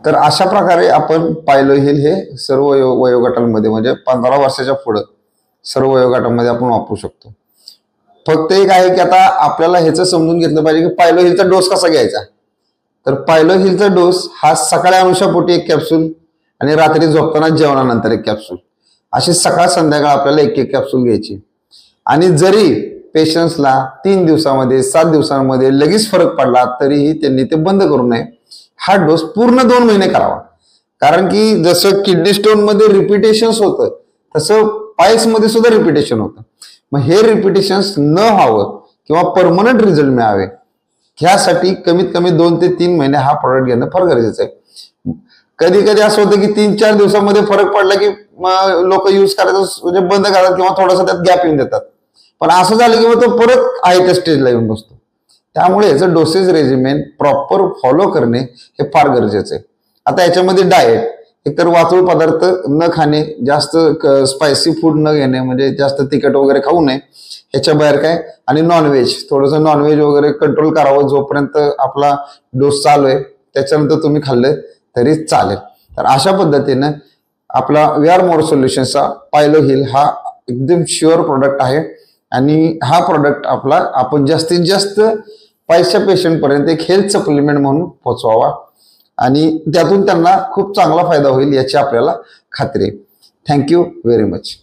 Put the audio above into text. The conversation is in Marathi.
तर अशा प्रकारे आपण पायलो हिल हे सर्व वयोगटांमध्ये म्हणजे 15 वर्षाच्या पुढे सर्व वयोगटांमध्ये आपण वापरू शकतो. फक्त एक आहे की आता आपल्याला ह्याचं समजून घेतलं पाहिजे की पायलो हिलचा डोस कसा घ्यायचा. तर पायलो हिलचा डोस हा सकाळी अनुषापोटी एक कॅप्सूल आणि रात्री झोपताना जेवणानंतर एक कॅप्सूल, अशी सकाळ संध्याकाळ आपल्याला एक एक कॅप्सूल घ्यायची. आणि जरी पेशंट्सला 3 दिवसामध्ये 7 दिवसांमध्ये लगेच फरक पडला तरीही त्यांनी ते बंद करू नये. हा डोस पूर्ण 2 महिने करावा. कारण की जसं किडनी स्टोन मध्ये रिपिटेशन्स होतं तसं पायल्स मध्ये सुद्धा रिपिटेशन होतं. मग हे रिपिटेशन्स न व्हावं किंवा परमनंट रिझल्ट मिळावे ह्यासाठी कमीत कमी 2 ते 3 महिने हा प्रोडक्ट घेणं फार गरजेचं आहे. कधी कधी असं होतं की 3-4 दिवसामध्ये फरक पडला की लोक यूज करायचं म्हणजे बंद करतात किंवा थोडासा त्यात गॅप येऊन देतात. पण असं झालं की मग तो परत आहे त्या स्टेजला येऊन बसतो. त्यामुळे याचं डोसेज रेजिमेन प्रॉपर फॉलो करणे हे फार गरजेचं आहे. आता याच्यामध्ये डाएट एकतर वातुळ पदार्थ न खाणे, जास्त स्पायसी फूड न घेणे म्हणजे जास्त तिखट वगैरे खाऊ नये, ह्याच्या बाहेर काय, आणि नॉनव्हेज थोडंसं नॉनव्हेज वगैरे कंट्रोल करावं जोपर्यंत आपला डोस चालू आहे. त्याच्यानंतर तुम्ही खाल्लं तरी चालेल. तर अशा पद्धतीनं आपला वी आर मोर सोल्युशन्सचा पायलो हिल हा एकदम शुअर प्रोडक्ट आहे. आणि हा प्रोडक्ट आपला आपण जास्तीत जास्त पायच्या पेशंट पर्यंत एक हेल्थ सप्लिमेंट म्हणून पोहोचवावा आणि त्यातून त्यांना खूप चांगला फायदा होईल याची आपल्याला खात्री आहे. Thank you very much.